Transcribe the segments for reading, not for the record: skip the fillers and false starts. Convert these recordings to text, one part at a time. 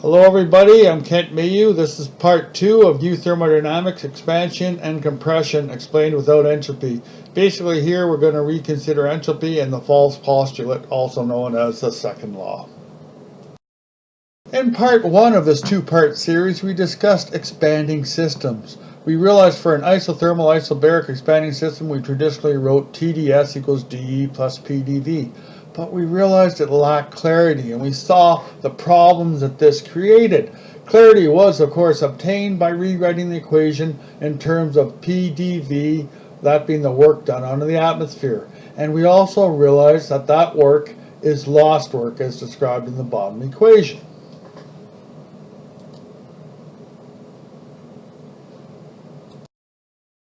Hello everybody, I'm Kent Mayu. This is part 2 of New Thermodynamics, Expansion and Compression Explained Without Entropy. Basically here we're going to reconsider entropy and the false postulate, also known as the second law. In part 1 of this two-part series we discussed expanding systems. We realized for an isothermal isobaric expanding system we traditionally wrote TdS equals dE plus PdV. But we realized it lacked clarity, and we saw the problems that this created. Clarity was, of course, obtained by rewriting the equation in terms of PdV, that being the work done onto the atmosphere. And we also realized that that work is lost work as described in the bottom equation.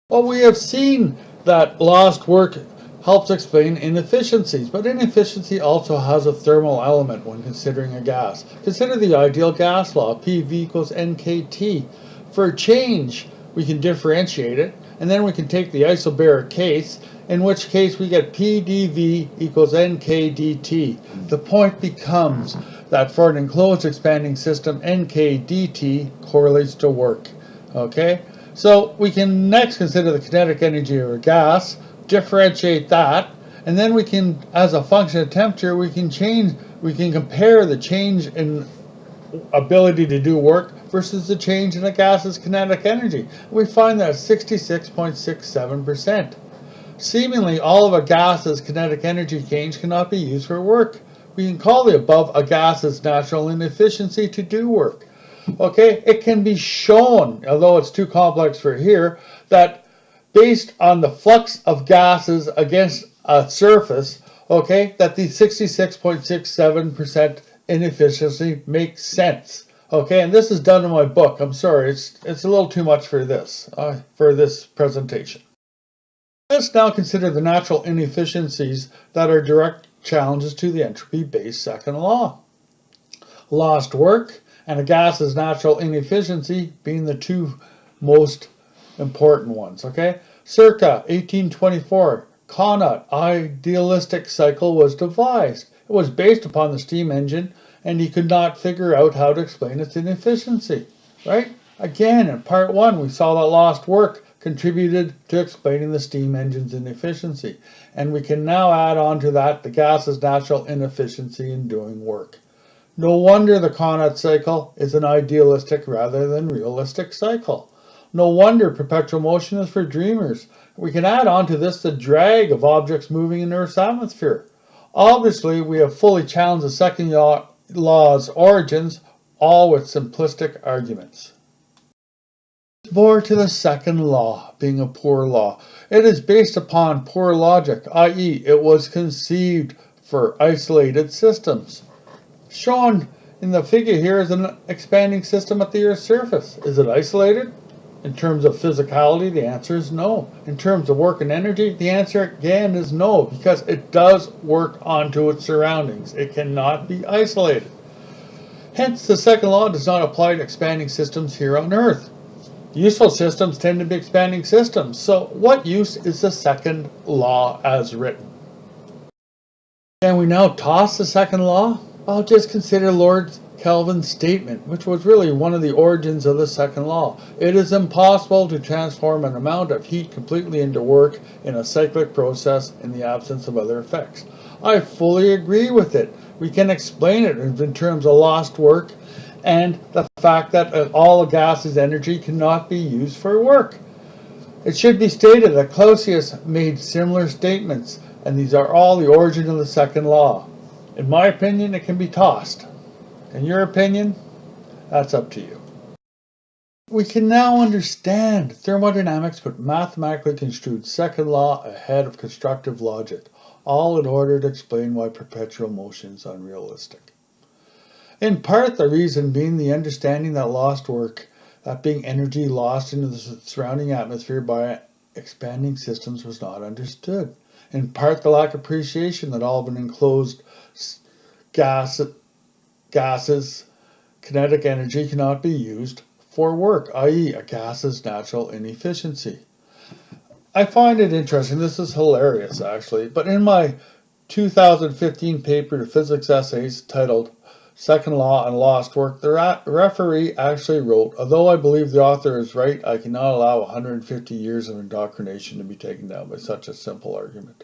Well, we have seen that lost work helps explain inefficiencies, but inefficiency also has a thermal element when considering a gas. Consider the ideal gas law, PV equals NKT. For a change, we can differentiate it, and then we can take the isobaric case, in which case we get PdV equals NKDT. The point becomes that for an enclosed expanding system, NKDT correlates to work. Okay? So we can next consider the kinetic energy of a gas, differentiate that, and then we can, as a function of temperature, we can compare the change in ability to do work versus the change in a gas's kinetic energy. We find that 66.67%. Seemingly all of a gas's kinetic energy change cannot be used for work. We can call the above a gas's natural inefficiency to do work. Okay, it can be shown, although it's too complex for here, that based on the flux of gases against a surface, okay, that the 66.67% inefficiency makes sense. Okay, and this is done in my book. I'm sorry, it's a little too much for this presentation. Let's now consider the natural inefficiencies that are direct challenges to the entropy-based second law. Lost work and a gas's natural inefficiency being the two most important ones. Okay, circa 1824, Carnot idealistic cycle was devised. It was based upon the steam engine, and he could not figure out how to explain its inefficiency. Right? Again, in part 1, we saw that lost work contributed to explaining the steam engine's inefficiency, and we can now add on to that the gas's natural inefficiency in doing work. No wonder the Carnot cycle is an idealistic rather than realistic cycle. No wonder perpetual motion is for dreamers. We can add on to this the drag of objects moving in Earth's atmosphere. Obviously, we have fully challenged the second law's origins, all with simplistic arguments. More to the second law, being a poor law. It is based upon poor logic, i.e., it was conceived for isolated systems. Shown in the figure here is an expanding system at the Earth's surface. Is it isolated? In terms of physicality, the answer is no. In terms of work and energy, the answer again is no, because it does work onto its surroundings. It cannot be isolated. Hence, the second law does not apply to expanding systems here on Earth. Useful systems tend to be expanding systems. So what use is the second law as written? Can we now toss the second law? Well, just consider Lord Kelvin's statement, which was really one of the origins of the second law. It is impossible to transform an amount of heat completely into work in a cyclic process in the absence of other effects. I fully agree with it. We can explain it in terms of lost work and the fact that all a gas's energy cannot be used for work. It should be stated that Clausius made similar statements, and these are all the origin of the second law. In my opinion, it can be tossed. In your opinion, that's up to you. We can now understand thermodynamics but mathematically construed second law ahead of constructive logic, all in order to explain why perpetual motion is unrealistic. In part, the reason being the understanding that lost work, that being energy lost into the surrounding atmosphere by expanding systems, was not understood. In part, the lack of appreciation that all of an enclosed gas's kinetic energy cannot be used for work, i.e. a gas's natural inefficiency. I find it interesting, this is hilarious actually, but in my 2015 paper to physics essays titled second law and lost work, the referee actually wrote, although I believe the author is right, I cannot allow 150 years of indoctrination to be taken down by such a simple argument.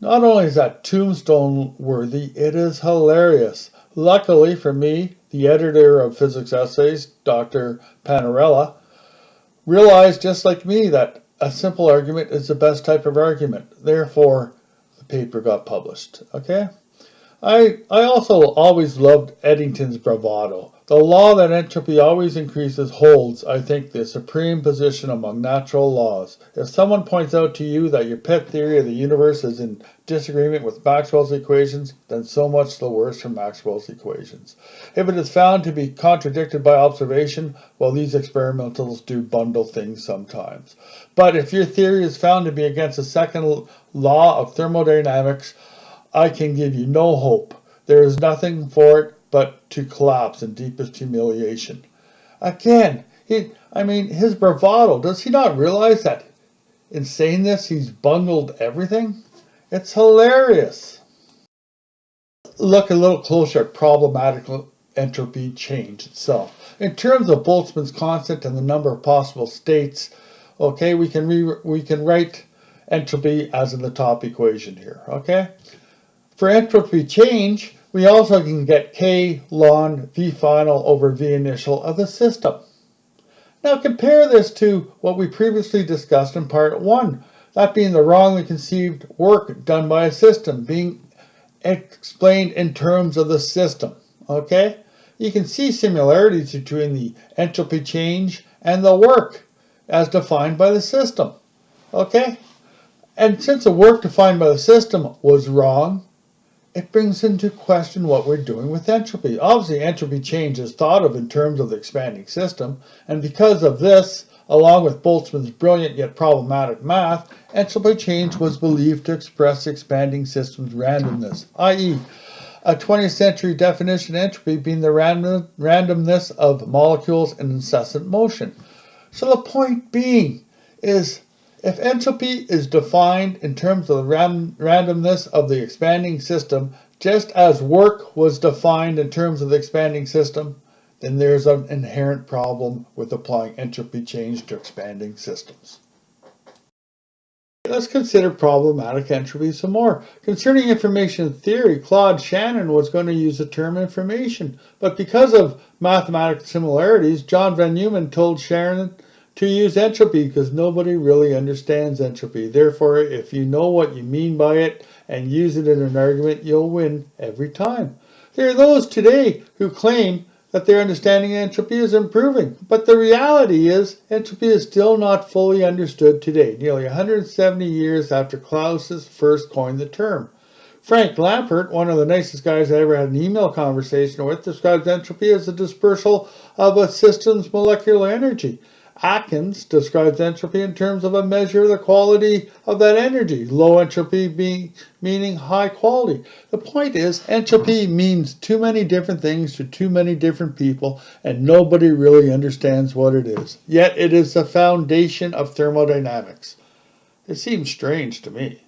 Not only is that tombstone worthy, it is hilarious. Luckily for me, the editor of Physics Essays, Dr. Panarella, realized just like me that a simple argument is the best type of argument. Therefore, the paper got published. Okay? I also always loved Eddington's bravado. The law that entropy always increases holds, I think, the supreme position among natural laws. If someone points out to you that your pet theory of the universe is in disagreement with Maxwell's equations, then so much the worse for Maxwell's equations. If it is found to be contradicted by observation, well, these experimentals do bundle things sometimes. But if your theory is found to be against the second law of thermodynamics, I can give you no hope. There is nothing for it but to collapse in deepest humiliation. Again, his bravado, does he not realize that in saying this, he's bungled everything? It's hilarious. Look a little closer at problematic entropy change itself. In terms of Boltzmann's constant and the number of possible states, okay, we can write entropy as in the top equation here, okay? For entropy change, we also can get K ln V final over V initial of the system. Now compare this to what we previously discussed in part 1, that being the wrongly conceived work done by a system being explained in terms of the system. Okay? You can see similarities between the entropy change and the work as defined by the system. Okay? And since the work defined by the system was wrong, it brings into question what we're doing with entropy. Obviously, entropy change is thought of in terms of the expanding system, and because of this, along with Boltzmann's brilliant yet problematic math, entropy change was believed to express expanding system's randomness, i.e., a 20th century definition of entropy being the randomness of molecules in incessant motion. So the point being is, if entropy is defined in terms of the randomness of the expanding system, just as work was defined in terms of the expanding system, then there's an inherent problem with applying entropy change to expanding systems. Let's consider problematic entropy some more. Concerning information theory, Claude Shannon was going to use the term information, but because of mathematical similarities, John van Neumann told Shannon to use entropy because nobody really understands entropy. Therefore, if you know what you mean by it and use it in an argument, you'll win every time. There are those today who claim that their understanding of entropy is improving, but the reality is entropy is still not fully understood today, nearly 170 years after Clausius first coined the term. Frank Lampert, one of the nicest guys I ever had an email conversation with, describes entropy as the dispersal of a system's molecular energy. Atkins describes entropy in terms of a measure of the quality of that energy, low entropy meaning high quality. The point is, entropy means too many different things to too many different people, and nobody really understands what it is. Yet it is the foundation of thermodynamics. It seems strange to me.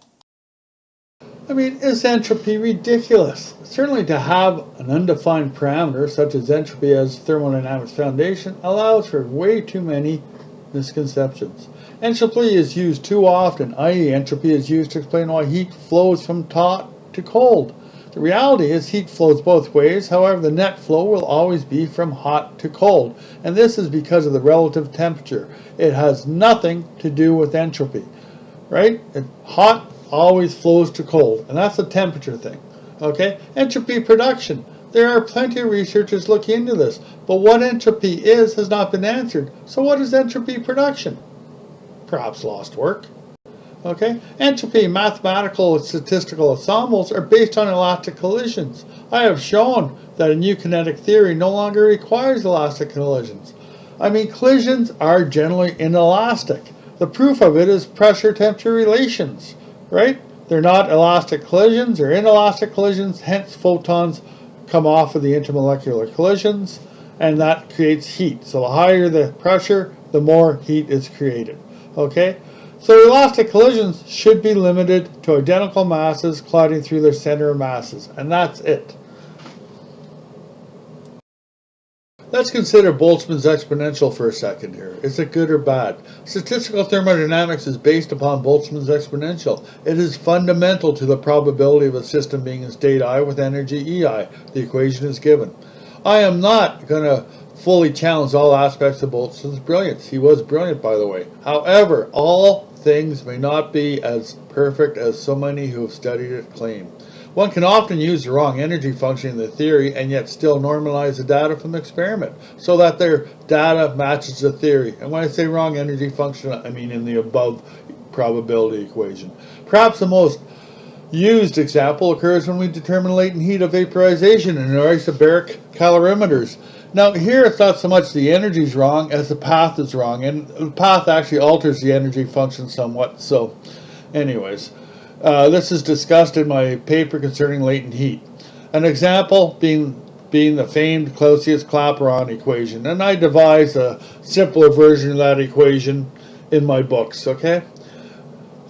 Is entropy ridiculous? Certainly to have an undefined parameter such as entropy as thermodynamics foundation allows for way too many misconceptions. Entropy is used too often, i.e. entropy is used to explain why heat flows from hot to cold. The reality is heat flows both ways, however the net flow will always be from hot to cold, and this is because of the relative temperature. It has nothing to do with entropy, right? Hot always flows to cold, and that's a temperature thing. Okay? Entropy production. There are plenty of researchers looking into this, but what entropy is has not been answered. So what is entropy production? Perhaps lost work. Okay? Entropy, mathematical and statistical ensembles are based on elastic collisions. I have shown that a new kinetic theory no longer requires elastic collisions. Collisions are generally inelastic. The proof of it is pressure-temperature relations. Right? They're not elastic collisions, they're inelastic collisions, hence photons come off of the intermolecular collisions, and that creates heat. So the higher the pressure, the more heat is created. Okay? So elastic collisions should be limited to identical masses colliding through their center of masses, and that's it. Let's consider Boltzmann's exponential for a second here. Is it good or bad? Statistical thermodynamics is based upon Boltzmann's exponential. It is fundamental to the probability of a system being in state I with energy EI. The equation is given. I am not going to fully challenge all aspects of Boltzmann's brilliance. He was brilliant, by the way. However, all things may not be as perfect as so many who have studied it claim. One can often use the wrong energy function in the theory and yet still normalize the data from the experiment so that their data matches the theory. And when I say wrong energy function, I mean in the above probability equation. Perhaps the most used example occurs when we determine latent heat of vaporization in our isobaric calorimeters. Now here it's not so much the energy is wrong as the path is wrong, and the path actually alters the energy function somewhat. So anyways, this is discussed in my paper concerning latent heat. An example being the famed Clausius-Clapeyron equation, and I devised a simpler version of that equation in my books, okay?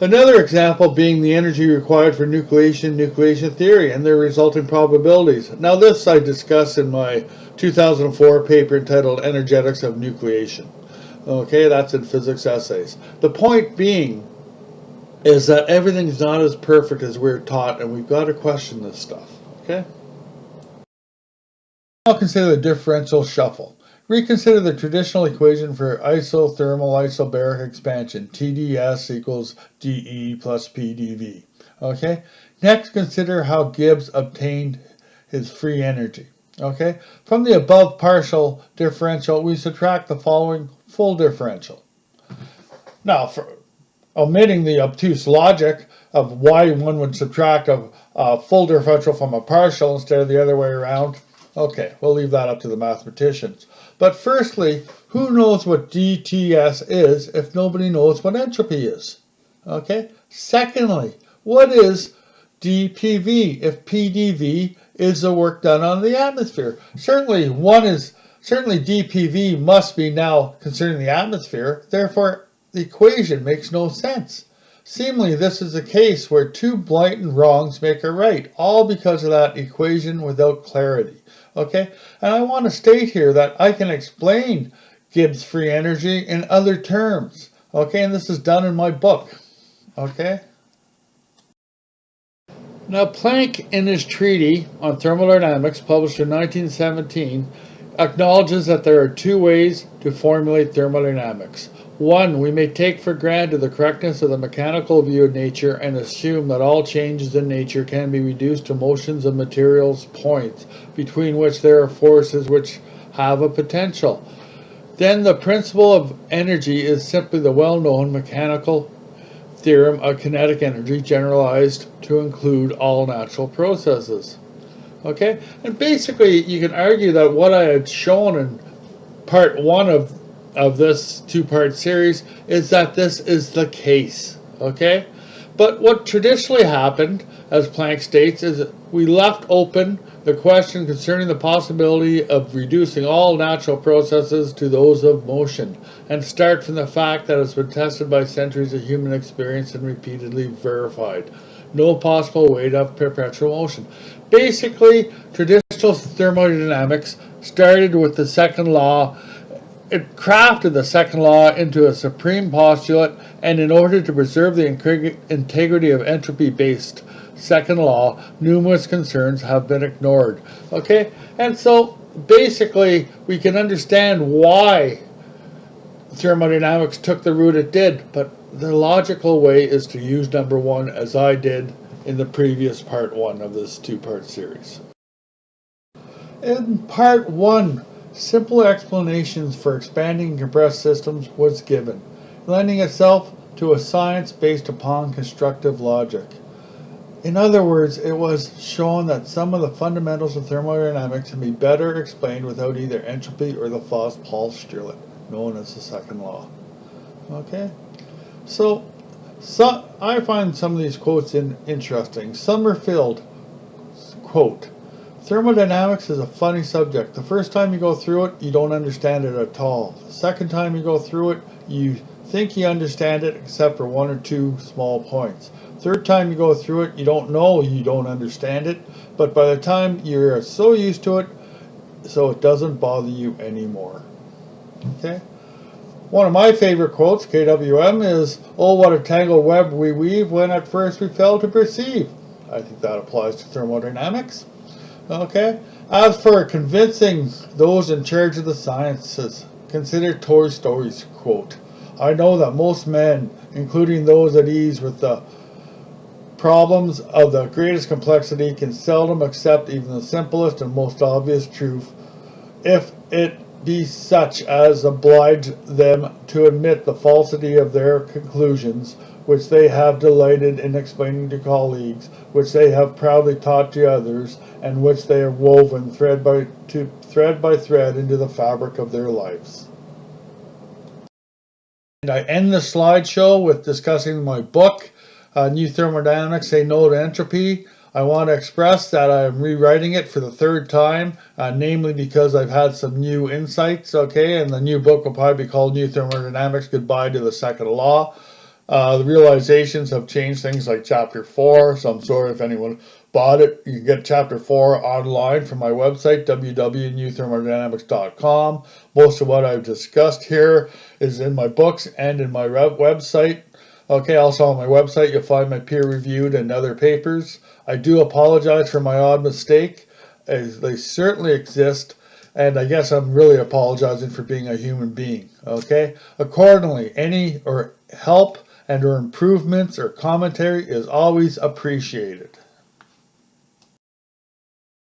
Another example being the energy required for nucleation theory and their resulting probabilities. Now this I discussed in my 2004 paper entitled Energetics of Nucleation. Okay, that's in Physics Essays. The point being is that everything's not as perfect as we're taught, and we've got to question this stuff, okay? Now consider the differential shuffle. Reconsider the traditional equation for isothermal isobaric expansion, TdS equals dE plus PdV, okay? Next, consider how Gibbs obtained his free energy, okay? From the above partial differential, we subtract the following full differential. Now, for omitting the obtuse logic of why one would subtract a full differential from a partial instead of the other way around. Okay, we'll leave that up to the mathematicians. But firstly, who knows what dTs is if nobody knows what entropy is? Okay. Secondly, what is dPV if PdV is the work done on the atmosphere? Certainly dPV must be now concerning the atmosphere, therefore the equation makes no sense. Seemingly, this is a case where two blatant wrongs make a right, all because of that equation without clarity. Okay, and I want to state here that I can explain Gibbs free energy in other terms. Okay, and this is done in my book. Okay. Now, Planck, in his treatise on thermodynamics, published in 1917, acknowledges that there are two ways to formulate thermodynamics. One, we may take for granted the correctness of the mechanical view of nature and assume that all changes in nature can be reduced to motions of materials points between which there are forces which have a potential. Then the principle of energy is simply the well-known mechanical theorem of kinetic energy generalized to include all natural processes. Okay? And basically you can argue that what I had shown in part 1 of this two-part series is that this is the case, okay? But what traditionally happened, as Planck states, is we left open the question concerning the possibility of reducing all natural processes to those of motion, and start from the fact that it's been tested by centuries of human experience and repeatedly verified. No possible way to have perpetual motion. Basically, traditional thermodynamics started with the second law. It crafted the second law into a supreme postulate, and in order to preserve the integrity of entropy-based second law, numerous concerns have been ignored. Okay, and so basically we can understand why thermodynamics took the route it did, but the logical way is to use number 1 as I did in the previous part 1 of this two-part series. In part 1, simple explanations for expanding and compressed systems was given, lending itself to a science based upon constructive logic. In other words, it was shown that some of the fundamentals of thermodynamics can be better explained without either entropy or the false postulate, known as the second law. Okay? So I find some of these quotes interesting. Summerfield, quote, "Thermodynamics is a funny subject. The first time you go through it, you don't understand it at all. The second time you go through it, you think you understand it except for 1 or 2 small points. Third time you go through it, you don't know you don't understand it, but by the time you're so used to it so it doesn't bother you anymore. Okay? One of my favorite quotes, KWM, is, "Oh, what a tangled web we weave when at first we fail to perceive." I think that applies to thermodynamics. Okay? As for convincing those in charge of the sciences, consider Toy Story's quote. "I know that most men, including those at ease with the problems of the greatest complexity, can seldom accept even the simplest and most obvious truth, if it be such as oblige them to admit the falsity of their conclusions, which they have delighted in explaining to colleagues, which they have proudly taught to others, and which they have woven thread by thread into the fabric of their lives." And I end the slideshow with discussing my book, New Thermodynamics, Say No to Entropy. I want to express that I'm rewriting it for the third time, namely because I've had some new insights, okay, and the new book will probably be called New Thermodynamics, Goodbye to the Second Law. The realizations have changed things like Chapter 4, so I'm sorry if anyone bought it. You can get Chapter 4 online from my website, www.newthermodynamics.com. Most of what I've discussed here is in my books and in my website. Okay, also on my website you'll find my peer-reviewed and other papers. I do apologize for my odd mistake, as they certainly exist, and I guess I'm really apologizing for being a human being. Okay, accordingly, any or help and or improvements or commentary is always appreciated.